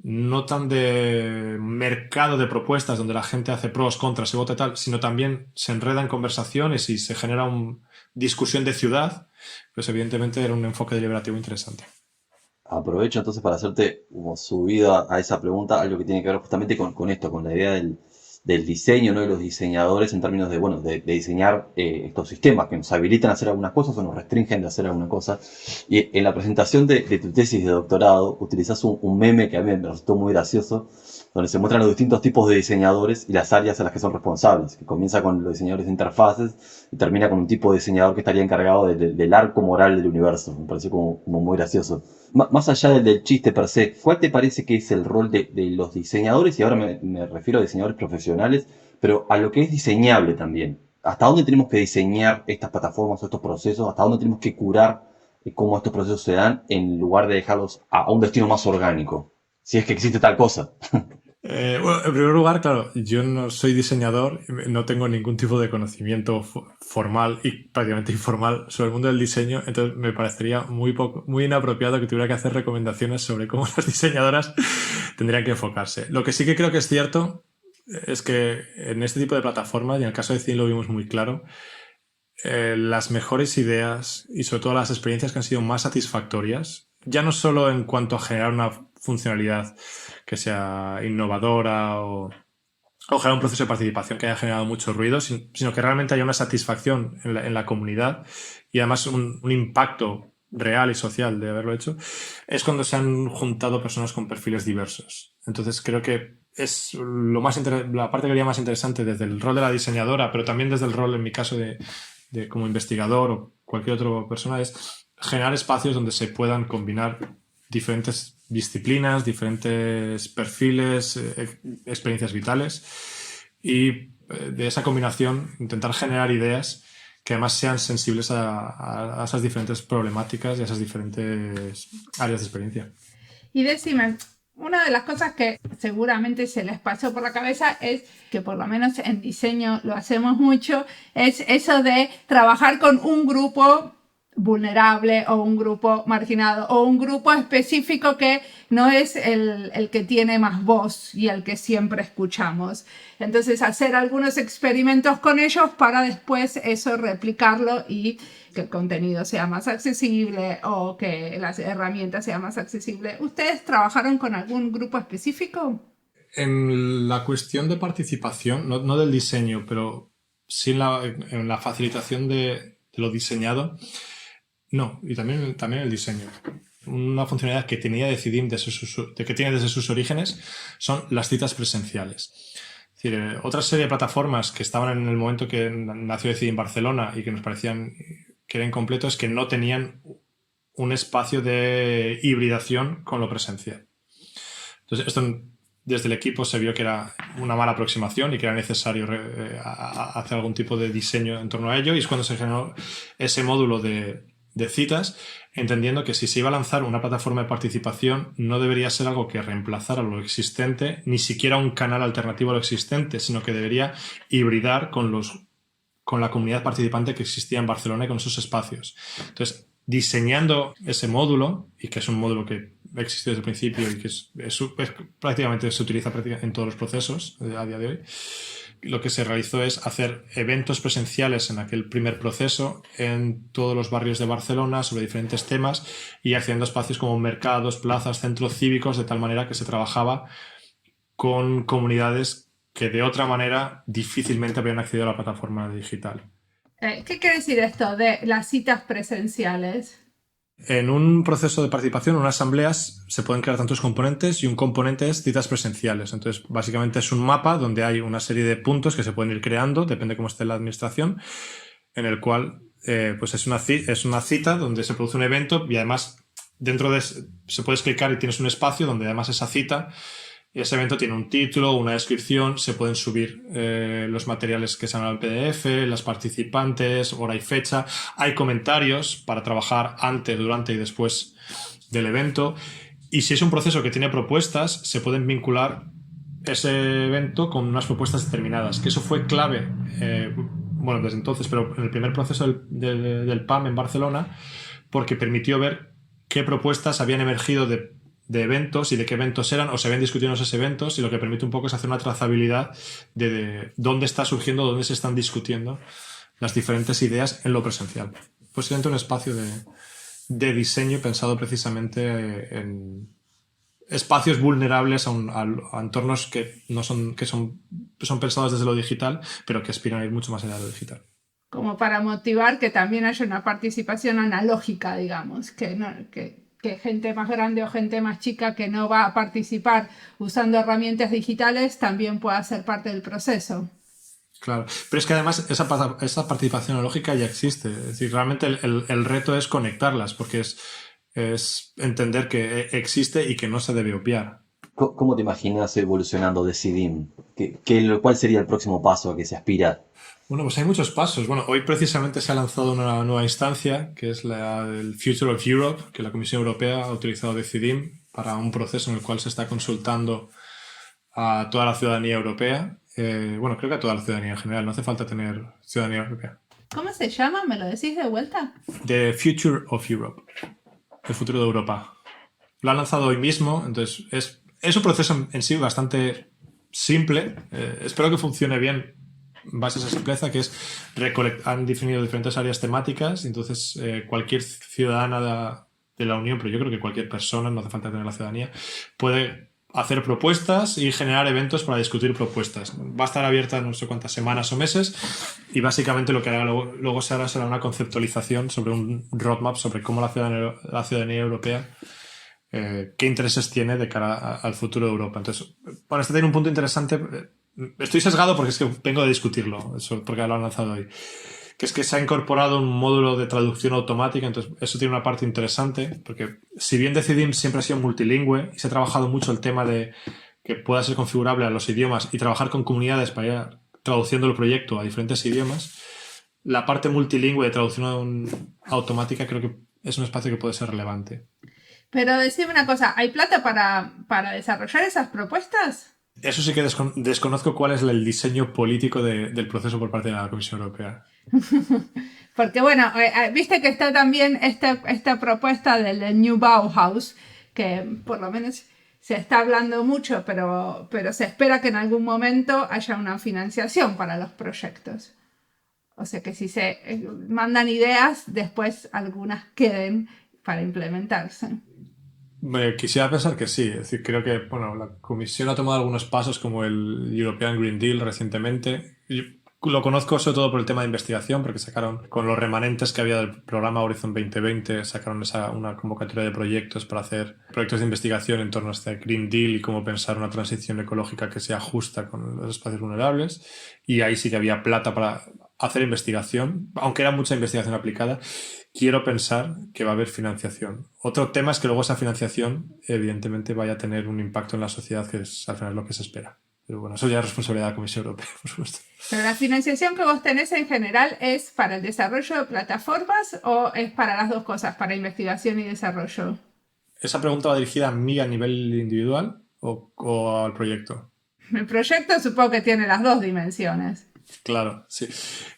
no tan de mercado de propuestas donde la gente hace pros, contras, se vota y tal, sino también se enreda en conversaciones y se genera una discusión de ciudad, pues evidentemente era un enfoque deliberativo interesante. Aprovecho entonces para hacerte como subida a esa pregunta, algo que tiene que ver justamente con esto, con la idea del diseño, ¿no? De los diseñadores en términos de diseñar estos sistemas que nos habilitan a hacer algunas cosas o nos restringen de hacer alguna cosa. Y en la presentación de tu tesis de doctorado utilizas un meme que a mí me resultó muy gracioso, donde se muestran los distintos tipos de diseñadores y las áreas a las que son responsables, que comienza con los diseñadores de interfaces y termina con un tipo de diseñador que estaría encargado del arco moral del universo. Me pareció como muy gracioso. Más allá del chiste per se, ¿cuál te parece que es el rol de los diseñadores? Y ahora me refiero a diseñadores profesionales, pero a lo que es diseñable también. hasta dónde tenemos que diseñar estas plataformas o estos procesos, hasta dónde tenemos que curar cómo estos procesos se dan en lugar de dejarlos a un destino más orgánico, si es que existe tal cosa. Bueno, en primer lugar, claro, yo no soy diseñador, no tengo ningún tipo de conocimiento formal y prácticamente informal sobre el mundo del diseño, entonces me parecería muy inapropiado que tuviera que hacer recomendaciones sobre cómo las diseñadoras tendrían que enfocarse. Lo que sí que creo que es cierto es que en este tipo de plataformas, y en el caso de Cine lo vimos muy claro, las mejores ideas y sobre todo las experiencias que han sido más satisfactorias, ya no solo en cuanto a generar una funcionalidad que sea innovadora o generar un proceso de participación que haya generado mucho ruido, sino que realmente haya una satisfacción en la comunidad y además un impacto real y social de haberlo hecho, es cuando se han juntado personas con perfiles diversos. Entonces creo que es la parte que haría más interesante desde el rol de la diseñadora, pero también desde el rol, en mi caso, de como investigador o cualquier otra persona, es generar espacios donde se puedan combinar diferentes disciplinas, diferentes perfiles, experiencias vitales y de esa combinación intentar generar ideas que además sean sensibles a esas diferentes problemáticas y a esas diferentes áreas de experiencia. Y decime, una de las cosas que seguramente se les pasó por la cabeza es que por lo menos en diseño lo hacemos mucho, es eso de trabajar con un grupo vulnerable o un grupo marginado o un grupo específico que no es el que tiene más voz y el que siempre escuchamos. Entonces hacer algunos experimentos con ellos para después eso replicarlo y que el contenido sea más accesible o que las herramientas sean más accesibles. ¿Ustedes trabajaron con algún grupo específico? En la cuestión de participación, no del diseño, pero sí en la facilitación de lo diseñado, no, y también el diseño. Una funcionalidad que tenía Decidim que tiene desde sus orígenes son las citas presenciales. Es decir, otra serie de plataformas que estaban en el momento que nació Decidim Barcelona y que nos parecían que era incompleto es que no tenían un espacio de hibridación con lo presencial. Entonces, esto desde el equipo se vio que era una mala aproximación y que era necesario hacer algún tipo de diseño en torno a ello, y es cuando se generó ese módulo de citas, entendiendo que si se iba a lanzar una plataforma de participación no debería ser algo que reemplazara lo existente, ni siquiera un canal alternativo a lo existente, sino que debería hibridar con la comunidad participante que existía en Barcelona y con esos espacios. Entonces, diseñando ese módulo, y que es un módulo que existe desde el principio y que prácticamente se utiliza en todos los procesos a día de hoy, lo que se realizó es hacer eventos presenciales en aquel primer proceso en todos los barrios de Barcelona sobre diferentes temas y accediendo a espacios como mercados, plazas, centros cívicos, de tal manera que se trabajaba con comunidades que de otra manera difícilmente habrían accedido a la plataforma digital. ¿Qué quiere decir esto de las citas presenciales? En un proceso de participación, en unas asambleas, se pueden crear tantos componentes y un componente es citas presenciales. Entonces, básicamente es un mapa donde hay una serie de puntos que se pueden ir creando, depende de cómo esté la administración, en el cual pues es una cita donde se produce un evento y además se puedes clicar y tienes un espacio donde además esa cita, ese evento tiene un título, una descripción, se pueden subir los materiales que salen al PDF, las participantes, hora y fecha. Hay comentarios para trabajar antes, durante y después del evento. Y si es un proceso que tiene propuestas, se pueden vincular ese evento con unas propuestas determinadas. Que eso fue clave, bueno, desde entonces, pero en el primer proceso del PAM en Barcelona, porque permitió ver qué propuestas habían emergido de eventos y de qué eventos eran o se habían discutido esos eventos, y lo que permite un poco es hacer una trazabilidad de dónde está surgiendo, dónde se están discutiendo las diferentes ideas en lo presencial. Posiblemente un espacio de diseño pensado precisamente en espacios vulnerables a entornos que son pensados desde lo digital, pero que aspiran a ir mucho más allá de lo digital. Como para motivar que también haya una participación analógica, digamos, que gente más grande o gente más chica que no va a participar usando herramientas digitales también pueda ser parte del proceso. Claro, pero es que además esa participación analógica ya existe. Es decir, realmente el reto es conectarlas, porque es entender que existe y que no se debe obviar. ¿Cómo te imaginas evolucionando Decidim? ¿Cuál sería el próximo paso a que se aspira? Bueno, pues hay muchos pasos. Bueno, hoy precisamente se ha lanzado una nueva instancia, que es el Future of Europe, que la Comisión Europea ha utilizado Decidim para un proceso en el cual se está consultando a toda la ciudadanía europea. Bueno, creo que a toda la ciudadanía en general, no hace falta tener ciudadanía europea. ¿Cómo se llama? ¿Me lo decís de vuelta? The Future of Europe, el futuro de Europa. Lo han lanzado hoy mismo, entonces es un proceso en sí bastante simple. Espero que funcione bien en base a esa simpleza, que es han definido diferentes áreas temáticas, entonces cualquier ciudadana de la Unión, pero yo creo que cualquier persona, no hace falta tener la ciudadanía, puede hacer propuestas y generar eventos para discutir propuestas. Va a estar abierta no sé cuántas semanas o meses y básicamente lo que hará luego será una conceptualización sobre un roadmap sobre cómo la ciudadanía europea qué intereses tiene de cara al futuro de Europa. Entonces, bueno, este tiene un punto interesante. Estoy sesgado porque es que vengo de discutirlo, eso porque lo han lanzado hoy. Que es que se ha incorporado un módulo de traducción automática, entonces eso tiene una parte interesante, porque si bien Decidim siempre ha sido multilingüe y se ha trabajado mucho el tema de que pueda ser configurable a los idiomas y trabajar con comunidades para ir traduciendo el proyecto a diferentes idiomas, la parte multilingüe de traducción automática creo que es un espacio que puede ser relevante. Pero decime una cosa, ¿hay plata para desarrollar esas propuestas? Eso sí que desconozco cuál es el diseño político del proceso por parte de la Comisión Europea. Porque bueno, viste que está también esta propuesta del New Bauhaus, que por lo menos se está hablando mucho, pero se espera que en algún momento haya una financiación para los proyectos. O sea que si se mandan ideas, después algunas queden para implementarse. Quisiera pensar que sí, es decir, creo que bueno, la Comisión ha tomado algunos pasos como el European Green Deal recientemente. Yo lo conozco sobre todo por el tema de investigación, porque sacaron, con los remanentes que había del programa Horizon 2020, sacaron una convocatoria de proyectos para hacer proyectos de investigación en torno a este Green Deal y cómo pensar una transición ecológica que sea justa con los espacios vulnerables. Y ahí sí que había plata para hacer investigación, aunque era mucha investigación aplicada. Quiero pensar que va a haber financiación. Otro tema es que luego esa financiación evidentemente vaya a tener un impacto en la sociedad, que es al final lo que se espera. Pero bueno, eso ya es responsabilidad de la Comisión Europea, por supuesto. ¿Pero la financiación que vos tenés en general es para el desarrollo de plataformas o es para las dos cosas, para investigación y desarrollo? ¿Esa pregunta va dirigida a mí a nivel individual o al proyecto? El proyecto supongo que tiene las dos dimensiones. Claro, sí.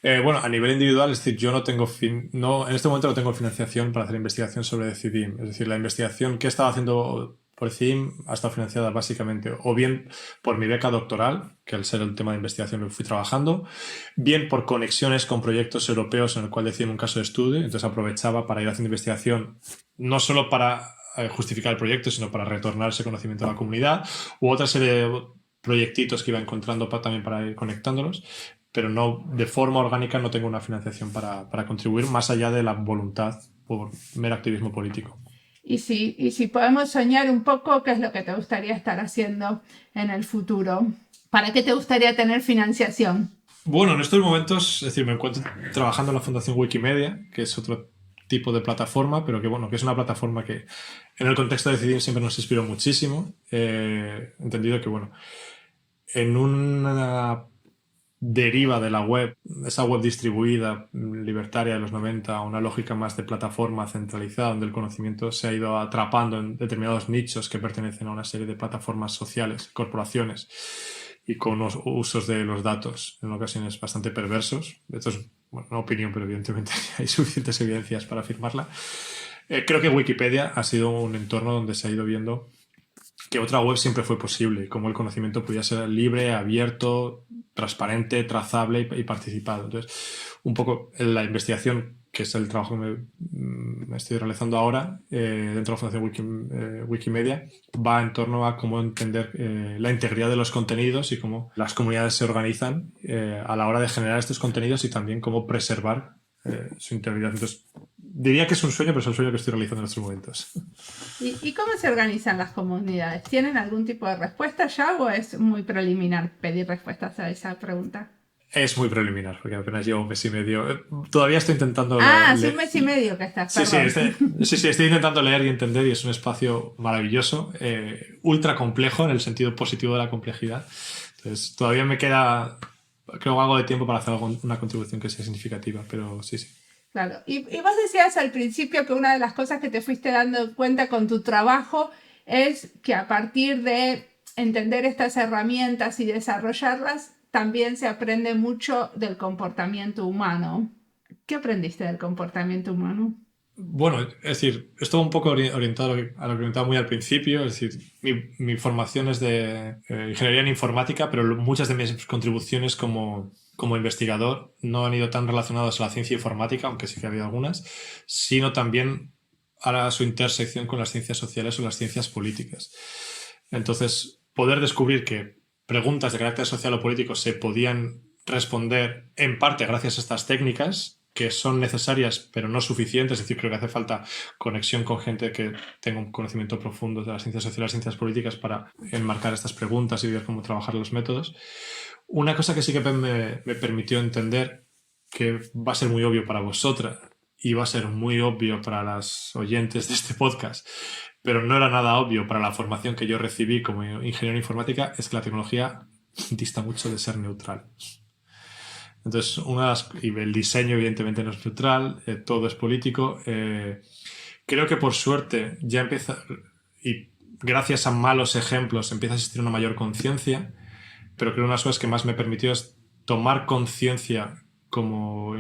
Bueno, a nivel individual, es decir, yo no tengo en este momento no tengo financiación para hacer investigación sobre Decidim. Es decir, la investigación que he estado haciendo por Decidim ha estado financiada básicamente o bien por mi beca doctoral, que al ser el tema de investigación lo fui trabajando, bien por conexiones con proyectos europeos en el cual decía un caso de estudio, entonces aprovechaba para ir haciendo investigación no solo para justificar el proyecto, sino para retornar ese conocimiento a la comunidad, u otra serie de proyectitos que iba encontrando también para ir conectándolos. Pero no, de forma orgánica no tengo una financiación para contribuir más allá de la voluntad por mero activismo político. Y si podemos soñar un poco, ¿qué es lo que te gustaría estar haciendo en el futuro? ¿Para qué te gustaría tener financiación? Bueno, en estos momentos, es decir, me encuentro trabajando en la Fundación Wikimedia, que es otro tipo de plataforma, pero que bueno, que es una plataforma que en el contexto de Decidim siempre nos inspiró muchísimo. Entendido que bueno, en una deriva de la web, esa web distribuida, libertaria de los 90, a una lógica más de plataforma centralizada, donde el conocimiento se ha ido atrapando en determinados nichos que pertenecen a una serie de plataformas sociales, corporaciones, y con unos usos de los datos en ocasiones bastante perversos. Esto es una opinión, pero evidentemente hay suficientes evidencias para afirmarla. Creo que Wikipedia ha sido un entorno donde se ha ido viendo que otra web siempre fue posible, como el conocimiento podía ser libre, abierto, transparente, trazable y participado. Entonces, un poco la investigación, que es el trabajo que me estoy realizando ahora dentro de la Fundación Wikimedia, va en torno a cómo entender la integridad de los contenidos y cómo las comunidades se organizan a la hora de generar estos contenidos y también cómo preservar su integridad. Entonces, diría que es un sueño, pero es un sueño que estoy realizando en estos momentos. ¿Y cómo se organizan las comunidades? ¿Tienen algún tipo de respuesta ya o es muy preliminar pedir respuestas a esa pregunta? Es muy preliminar, porque apenas llevo un mes y medio. Todavía estoy intentando hace un mes y medio que estás. Sí, estoy intentando leer y entender, y es un espacio maravilloso, ultra complejo en el sentido positivo de la complejidad. Entonces, todavía me queda creo algo de tiempo para hacer una contribución que sea significativa, pero sí. Claro. Y vos decías al principio que una de las cosas que te fuiste dando cuenta con tu trabajo es que a partir de entender estas herramientas y desarrollarlas, también se aprende mucho del comportamiento humano. ¿Qué aprendiste del comportamiento humano? Bueno, es decir, estuvo un poco orientado a lo que comentaba muy al principio, es decir, mi formación es de ingeniería en informática, pero muchas de mis contribuciones como investigador no han ido tan relacionadas a la ciencia informática, aunque sí que ha habido algunas, sino también a su intersección con las ciencias sociales o las ciencias políticas. Entonces, poder descubrir que preguntas de carácter social o político se podían responder en parte gracias a estas técnicas, que son necesarias pero no suficientes, es decir, creo que hace falta conexión con gente que tenga un conocimiento profundo de las ciencias sociales y las ciencias políticas para enmarcar estas preguntas y ver cómo trabajar los métodos. Una cosa que sí que me permitió entender, que va a ser muy obvio para vosotras y va a ser muy obvio para las oyentes de este podcast, pero no era nada obvio para la formación que yo recibí como ingeniero en informática, es que la tecnología dista mucho de ser neutral. Entonces, y el diseño evidentemente no es neutral, todo es político. Creo que por suerte ya empieza, y gracias a malos ejemplos empieza a existir una mayor conciencia, pero creo que una de las cosas que más me permitió es tomar conciencia como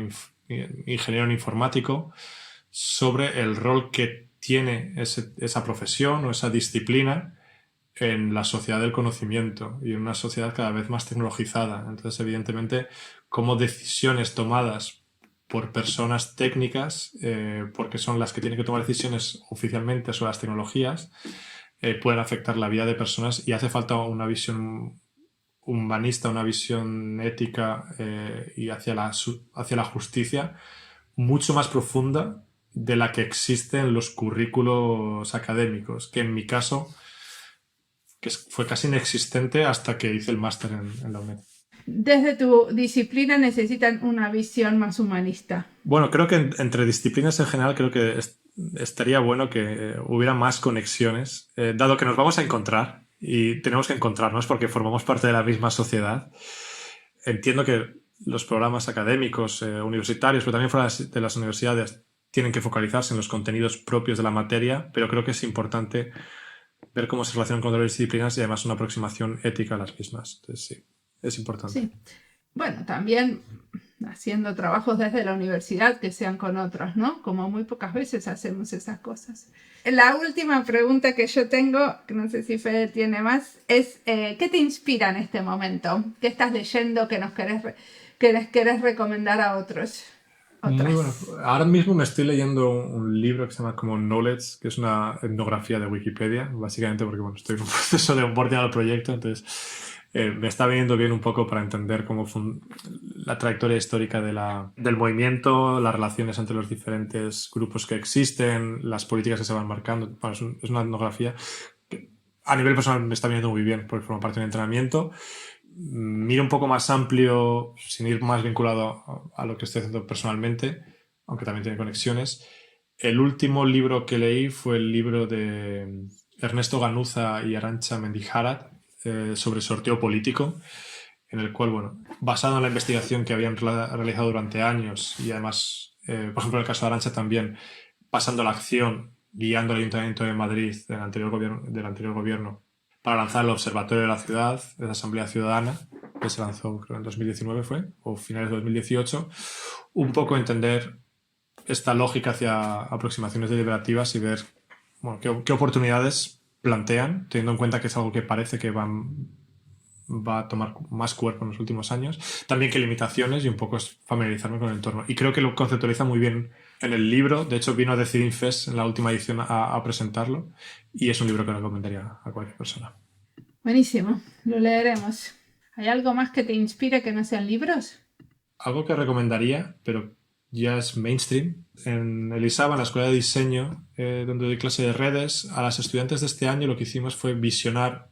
ingeniero en informático sobre el rol que tiene esa profesión o esa disciplina en la sociedad del conocimiento y en una sociedad cada vez más tecnologizada. Entonces, evidentemente, como decisiones tomadas por personas técnicas, porque son las que tienen que tomar decisiones oficialmente sobre las tecnologías, pueden afectar la vida de personas y hace falta una visión humanista, una visión ética y hacia la justicia mucho más profunda de la que existe en los currículos académicos, que en mi caso que fue casi inexistente hasta que hice el máster en la UNED. Desde tu disciplina necesitan una visión más humanista. Bueno, creo que entre disciplinas en general creo que estaría bueno que hubiera más conexiones, dado que nos vamos a encontrar y tenemos que encontrarnos porque formamos parte de la misma sociedad. Entiendo que los programas académicos, universitarios, pero también fuera de las universidades, tienen que focalizarse en los contenidos propios de la materia, pero creo que es importante ver cómo se relacionan con otras disciplinas y además una aproximación ética a las mismas. Entonces, sí, es importante. Sí. Bueno, también haciendo trabajos desde la universidad que sean con otros, ¿no? Como muy pocas veces hacemos esas cosas. La última pregunta que yo tengo, que no sé si Fede tiene más, es ¿qué te inspira en este momento? ¿Qué estás leyendo que les querés recomendar a otros? Muy bueno. Ahora mismo me estoy leyendo un libro que se llama como Knowledge, que es una etnografía de Wikipedia, básicamente porque bueno, estoy en un proceso de onboarding al proyecto, entonces me está viniendo bien un poco para entender cómo la trayectoria histórica del movimiento, las relaciones entre los diferentes grupos que existen, las políticas que se van marcando. Bueno, es una etnografía que a nivel personal me está viniendo muy bien porque forma parte de un entrenamiento. Miro un poco más amplio, sin ir más vinculado a lo que estoy haciendo personalmente, aunque también tiene conexiones. El último libro que leí fue el libro de Ernesto Ganuza y Arantxa Mendijarrat sobre sorteo político, en el cual, bueno, basado en la investigación que habían realizado durante años y además, por ejemplo, en el caso de Arantxa también, pasando a la acción, guiando al Ayuntamiento de Madrid del anterior gobierno para lanzar el Observatorio de la Ciudad, de la Asamblea Ciudadana, que se lanzó creo en 2019 o finales de 2018, un poco entender esta lógica hacia aproximaciones deliberativas y ver bueno, qué oportunidades plantean, teniendo en cuenta que es algo que parece que va a tomar más cuerpo en los últimos años, también qué limitaciones y un poco es familiarizarme con el entorno. Y creo que lo conceptualiza muy bien en el libro, de hecho vino a Decidim Fest en la última edición a presentarlo y es un libro que recomendaría a cualquier persona. Buenísimo, lo leeremos. ¿Hay algo más que te inspire que no sean libros? Algo que recomendaría, pero ya es mainstream. En el ISABA, en la Escuela de Diseño, donde doy clase de redes, a las estudiantes de este año lo que hicimos fue visionar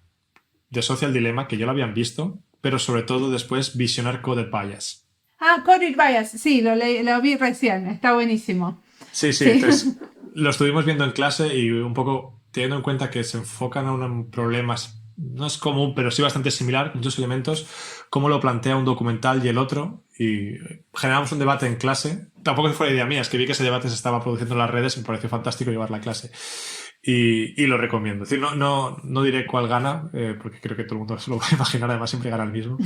The Social Dilemma, que ya lo habían visto, pero sobre todo después visionar Coded Bias. Ah, Coded Bias, sí, lo vi recién, está buenísimo. Sí. Entonces, lo estuvimos viendo en clase y un poco teniendo en cuenta que se enfocan a problemas no es común, pero sí bastante similar, muchos elementos, cómo lo plantea un documental y el otro, y generamos un debate en clase. Tampoco fue la idea mía, es que vi que ese debate se estaba produciendo en las redes y me pareció fantástico llevarla a clase. Y lo recomiendo. Es decir, no diré cuál gana, porque creo que todo el mundo se lo va a imaginar, además siempre gana el mismo.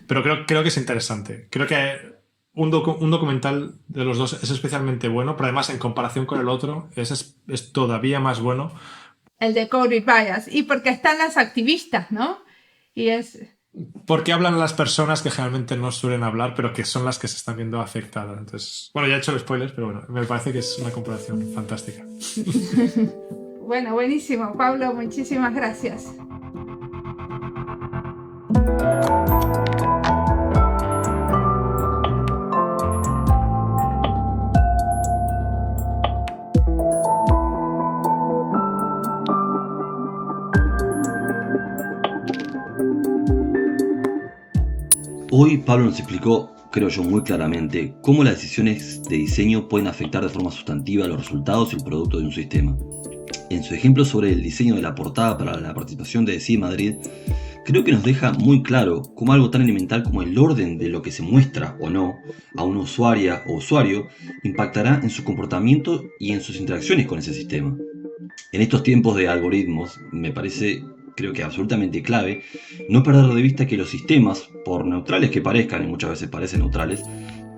Pero creo que es interesante. Creo que un documental de los dos es especialmente bueno, pero además en comparación con el otro es todavía más bueno. El de Code Bias. Y porque están las activistas, ¿no? Y es... Porque hablan las personas que generalmente no suelen hablar, pero que son las que se están viendo afectadas. Entonces, bueno, ya he hecho el spoiler, pero bueno, me parece que es una comparación fantástica. Bueno, buenísimo. Pablo, muchísimas gracias. Hoy Pablo nos explicó, creo yo muy claramente, cómo las decisiones de diseño pueden afectar de forma sustantiva los resultados y el producto de un sistema. En su ejemplo sobre el diseño de la portada para la participación de Decide Madrid, creo que nos deja muy claro cómo algo tan elemental como el orden de lo que se muestra o no a una usuaria o usuario impactará en su comportamiento y en sus interacciones con ese sistema. En estos tiempos de algoritmos, me parece, creo que absolutamente clave, no perder de vista que los sistemas, por neutrales que parezcan, y muchas veces parecen neutrales,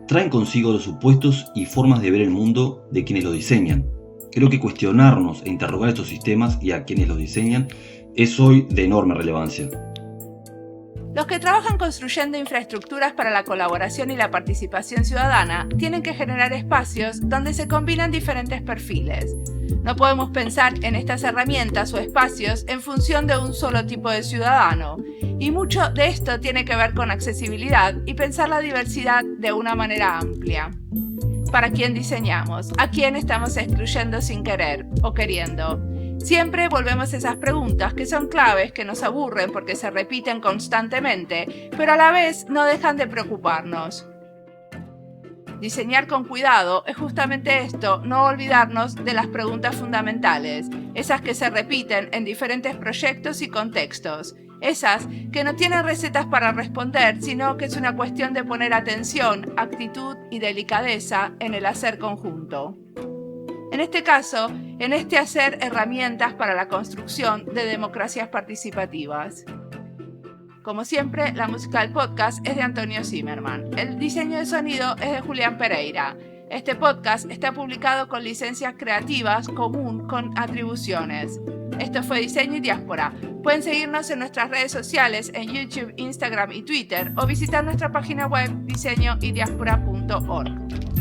traen consigo los supuestos y formas de ver el mundo de quienes lo diseñan. Creo que cuestionarnos e interrogar estos sistemas y a quienes los diseñan es hoy de enorme relevancia. Los que trabajan construyendo infraestructuras para la colaboración y la participación ciudadana tienen que generar espacios donde se combinan diferentes perfiles. No podemos pensar en estas herramientas o espacios en función de un solo tipo de ciudadano, y mucho de esto tiene que ver con accesibilidad y pensar la diversidad de una manera amplia. ¿Para quién diseñamos? ¿A quién estamos excluyendo sin querer o queriendo? Siempre volvemos a esas preguntas que son claves, que nos aburren porque se repiten constantemente, pero a la vez no dejan de preocuparnos. Diseñar con cuidado es justamente esto, no olvidarnos de las preguntas fundamentales, esas que se repiten en diferentes proyectos y contextos, esas que no tienen recetas para responder, sino que es una cuestión de poner atención, actitud y delicadeza en el hacer conjunto. En este caso, en este hacer herramientas para la construcción de democracias participativas. Como siempre, la música del podcast es de Antonio Zimmerman. El diseño de sonido es de Julián Pereira. Este podcast está publicado con licencias creativas común con atribuciones. Esto fue Diseño y Diáspora. Pueden seguirnos en nuestras redes sociales en YouTube, Instagram y Twitter o visitar nuestra página web diseñoydiaspora.org.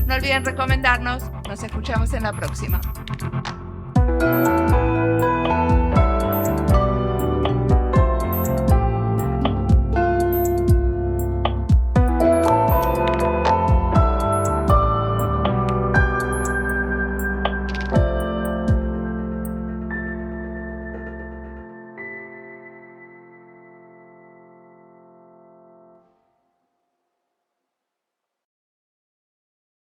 No olviden recomendarnos. Nos escuchamos en la próxima.